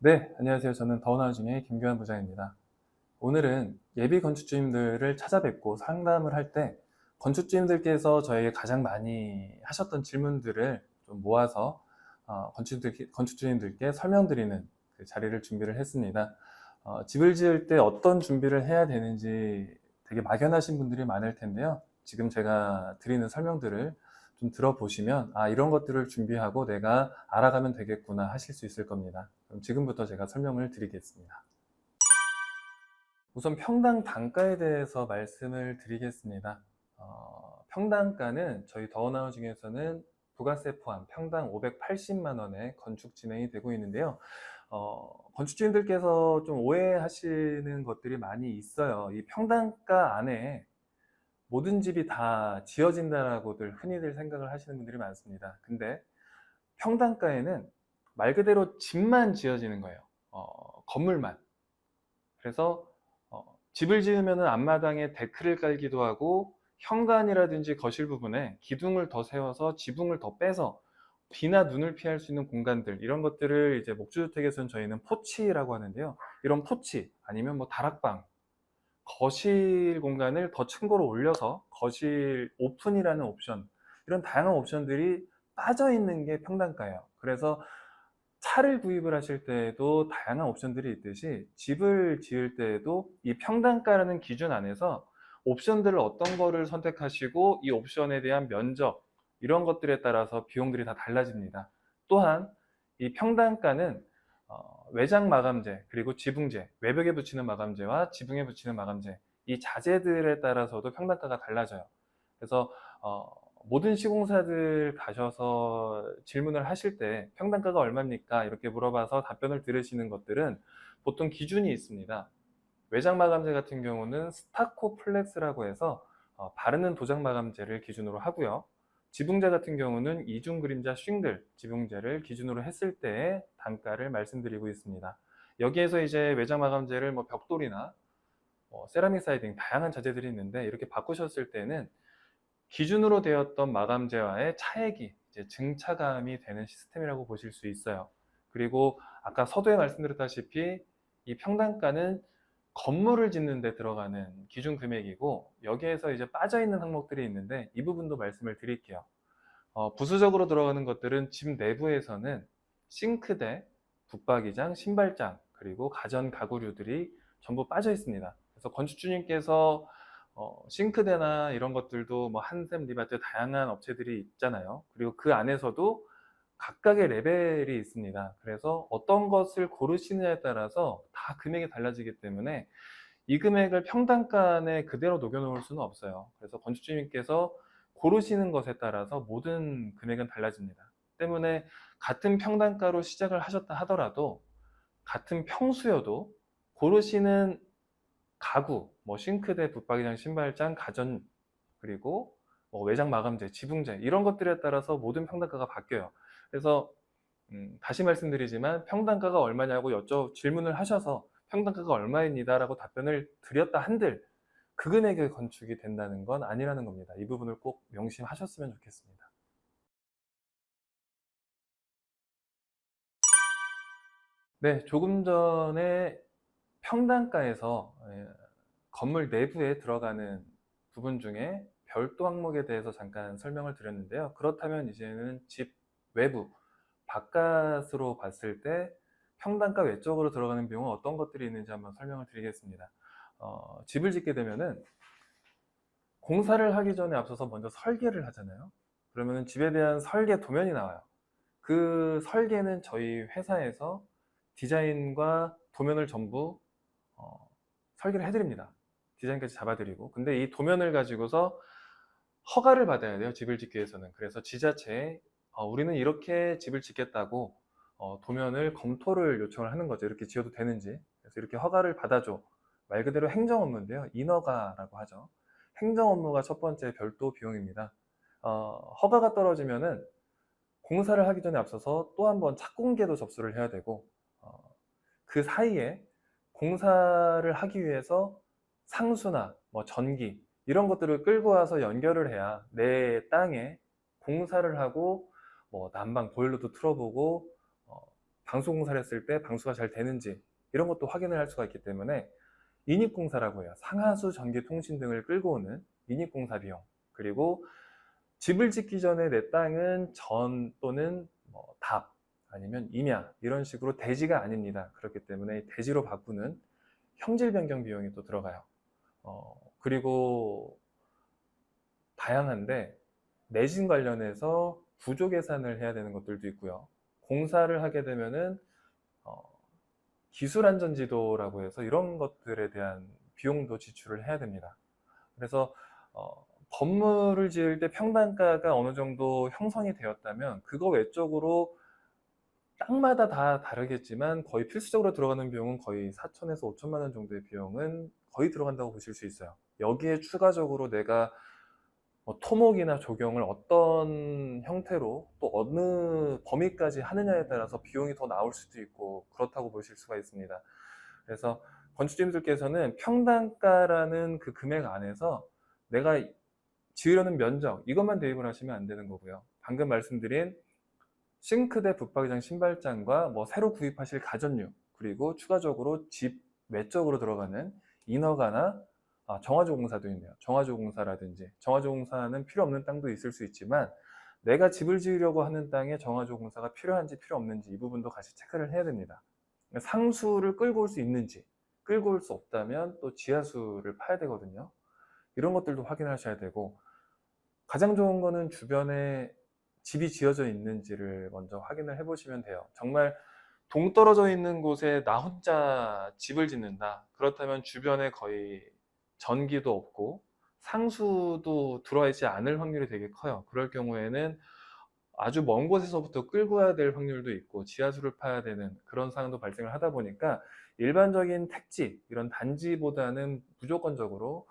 네, 안녕하세요. 저는 더원하우징의 김규환 부장입니다. 오늘은 예비 건축주님들을 찾아뵙고 상담을 할 때 건축주님들께서 저에게 가장 많이 하셨던 질문들을 좀 모아서 건축주님들께 설명드리는 그 자리를 준비를 했습니다. 집을 지을 때 어떤 준비를 해야 되는지 되게 막연하신 분들이 많을 텐데요. 지금 제가 드리는 설명들을 좀 들어보시면 이런 것들을 준비하고 내가 알아가면 되겠구나 하실 수 있을 겁니다. 그럼 지금부터 제가 설명을 드리겠습니다. 우선 평당 단가에 대해서 말씀을 드리겠습니다. 평당가는 저희 더원하우징에서는 부가세 포함 평당 580만 원에 건축 진행이 되고 있는데요. 건축주님들께서 좀 오해하시는 것들이 많이 있어요. 이 평당가 안에 모든 집이 다 지어진다라고들 흔히들 생각을 하시는 분들이 많습니다. 근데 평당가에는 말 그대로 집만 지어지는 거예요. 건물만. 그래서 집을 지으면 앞마당에 데크를 깔기도 하고 현관이라든지 거실 부분에 기둥을 더 세워서 지붕을 더 빼서 비나 눈을 피할 수 있는 공간들, 이런 것들을 이제 목주주택에서는 저희는 포치라고 하는데요. 이런 포치 아니면 뭐 다락방, 거실 공간을 더 층고로 올려서 거실 오픈이라는 옵션, 이런 다양한 옵션들이 빠져 있는 게 평당가예요. 그래서 차를 구입을 하실 때에도 다양한 옵션들이 있듯이 집을 지을 때에도 이 평당가라는 기준 안에서 옵션들을 어떤 거를 선택하시고 이 옵션에 대한 면적, 이런 것들에 따라서 비용들이 다 달라집니다. 또한 이 평당가는 외장 마감재, 그리고 지붕재, 외벽에 붙이는 마감재와 지붕에 붙이는 마감재, 이 자재들에 따라서도 평당가가 달라져요. 그래서 모든 시공사들 가셔서 질문을 하실 때 평당가가 얼마입니까? 이렇게 물어봐서 답변을 들으시는 것들은 보통 기준이 있습니다. 외장 마감재 같은 경우는 스타코 플렉스라고 해서 바르는 도장 마감재를 기준으로 하고요. 지붕재 같은 경우는 이중 그림자 싱글 지붕재를 기준으로 했을 때의 단가를 말씀드리고 있습니다. 여기에서 이제 외장 마감재를 뭐 벽돌이나 세라믹 사이딩 다양한 자재들이 있는데, 이렇게 바꾸셨을 때는 기준으로 되었던 마감재와의 차액이 이제 증차감이 되는 시스템이라고 보실 수 있어요. 그리고 아까 서두에 말씀드렸다시피 이 평당가는 건물을 짓는 데 들어가는 기준 금액이고, 여기에서 이제 빠져있는 항목들이 있는데 이 부분도 말씀을 드릴게요. 부수적으로 들어가는 것들은 집 내부에서는 싱크대, 붙박이장, 신발장, 그리고 가전 가구류들이 전부 빠져 있습니다. 그래서 건축주님께서 싱크대나 이런 것들도 뭐 한샘, 리바트 다양한 업체들이 있잖아요. 그리고 그 안에서도 각각의 레벨이 있습니다. 그래서 어떤 것을 고르시느냐에 따라서 다 금액이 달라지기 때문에 이 금액을 평당가에 그대로 녹여 놓을 수는 없어요. 그래서 건축주님께서 고르시는 것에 따라서 모든 금액은 달라집니다. 때문에 같은 평당가로 시작을 하셨다 하더라도 같은 평수여도 고르시는 가구, 뭐 싱크대, 붙박이장, 신발장, 가전, 그리고 뭐 외장 마감재, 지붕재, 이런 것들에 따라서 모든 평당가가 바뀌어요. 그래서 다시 말씀드리지만 평당가가 얼마냐고 질문을 하셔서 평당가가 얼마입니다 라고 답변을 드렸다 한들 그 금액의 건축이 된다는 건 아니라는 겁니다. 이 부분을 꼭 명심하셨으면 좋겠습니다. 네, 조금 전에 평당가에서 건물 내부에 들어가는 부분 중에 별도 항목에 대해서 잠깐 설명을 드렸는데요. 그렇다면 이제는 집 외부, 바깥으로 봤을 때 평당가 외적으로 들어가는 비용은 어떤 것들이 있는지 한번 설명을 드리겠습니다. 집을 짓게 되면은 공사를 하기 전에 앞서서 먼저 설계를 하잖아요. 그러면 집에 대한 설계 도면이 나와요. 그 설계는 저희 회사에서 디자인과 도면을 전부 설계를 해드립니다. 디자인까지 잡아드리고. 근데 이 도면을 가지고서 허가를 받아야 돼요. 집을 짓기 위해서는. 그래서 지자체에 우리는 이렇게 집을 짓겠다고 도면을 검토를 요청을 하는 거죠. 이렇게 지어도 되는지. 그래서 이렇게 허가를 받아줘. 말 그대로 행정 업무인데요. 인허가라고 하죠. 행정 업무가 첫 번째 별도 비용입니다. 허가가 떨어지면은 공사를 하기 전에 앞서서 또 한 번 착공계도 접수를 해야 되고, 그 사이에 공사를 하기 위해서 상수나 뭐 전기 이런 것들을 끌고 와서 연결을 해야 내 땅에 공사를 하고 뭐 난방 보일러도 틀어보고 방수공사를 했을 때 방수가 잘 되는지 이런 것도 확인을 할 수가 있기 때문에 인입공사라고 해요. 상하수, 전기, 통신 등을 끌고 오는 인입공사 비용, 그리고 집을 짓기 전에 내 땅은 전 또는 답 아니면 임야 이런 식으로 대지가 아닙니다. 그렇기 때문에 대지로 바꾸는 형질 변경 비용이 또 들어가요. 그리고 다양한데 내진 관련해서 구조 계산을 해야 되는 것들도 있고요. 공사를 하게 되면은 기술안전지도라고 해서 이런 것들에 대한 비용도 지출을 해야 됩니다. 그래서 건물을 지을 때 평당가가 어느 정도 형성이 되었다면 그거 외적으로 땅마다 다 다르겠지만 거의 필수적으로 들어가는 비용은 거의 4천에서 5천만 원 정도의 비용은 거의 들어간다고 보실 수 있어요. 여기에 추가적으로 내가 토목이나 조경을 어떤 형태로 또 어느 범위까지 하느냐에 따라서 비용이 더 나올 수도 있고 그렇다고 보실 수가 있습니다. 그래서 건축주님들께서는 평당가라는 그 금액 안에서 내가 지으려는 면적 이것만 대입을 하시면 안 되는 거고요. 방금 말씀드린 싱크대, 붙박이장, 신발장과 새로 구입하실 가전류, 그리고 추가적으로 집 외적으로 들어가는 인허가나 정화조 공사도 있네요. 정화조 공사라든지, 정화조 공사는 필요 없는 땅도 있을 수 있지만 내가 집을 지으려고 하는 땅에 정화조 공사가 필요한지 필요 없는지 이 부분도 같이 체크를 해야 됩니다. 상수를 끌고 올 수 있는지, 끌고 올 수 없다면 또 지하수를 파야 되거든요. 이런 것들도 확인하셔야 되고, 가장 좋은 거는 주변에 집이 지어져 있는지를 먼저 확인을 해 보시면 돼요. 정말 동떨어져 있는 곳에 나 혼자 집을 짓는다. 그렇다면 주변에 거의 전기도 없고 상수도 들어와 있지 않을 확률이 되게 커요. 그럴 경우에는 아주 먼 곳에서부터 끌고 와야 될 확률도 있고 지하수를 파야 되는 그런 상황도 발생을 하다 보니까 일반적인 택지, 이런 단지보다는 무조건적으로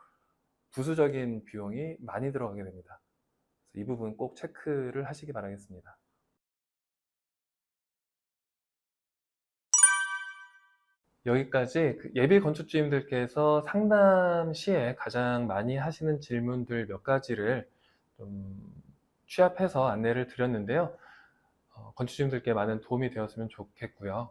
부수적인 비용이 많이 들어가게 됩니다. 이 부분 꼭 체크를 하시기 바라겠습니다. 여기까지 예비 건축주님들께서 상담 시에 가장 많이 하시는 질문들 몇 가지를 좀 취합해서 안내를 드렸는데요. 건축주님들께 많은 도움이 되었으면 좋겠고요.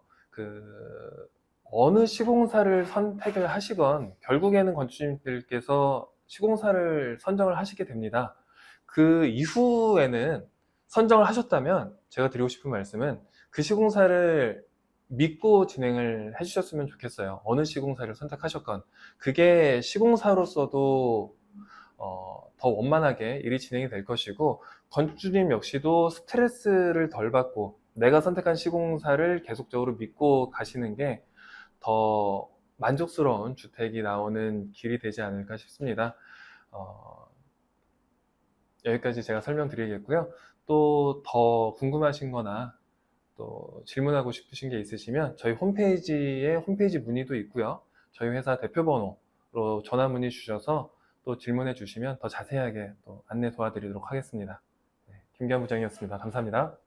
어느 시공사를 선택을 하시건 결국에는 건축주님들께서 시공사를 선정을 하시게 됩니다. 그 이후에는 선정을 하셨다면 제가 드리고 싶은 말씀은 그 시공사를 믿고 진행을 해주셨으면 좋겠어요. 어느 시공사를 선택하셨건 그게 시공사로서도 더 원만하게 일이 진행이 될 것이고 건축주님 역시도 스트레스를 덜 받고 내가 선택한 시공사를 계속적으로 믿고 가시는 게 더 만족스러운 주택이 나오는 길이 되지 않을까 싶습니다. 여기까지 제가 설명드리겠고요. 또 더 궁금하신 거나 또 질문하고 싶으신 게 있으시면 저희 홈페이지에 홈페이지 문의도 있고요. 저희 회사 대표번호로 전화 문의 주셔서 또 질문해 주시면 더 자세하게 또 안내 도와드리도록 하겠습니다. 네, 김기환 부장이었습니다. 감사합니다.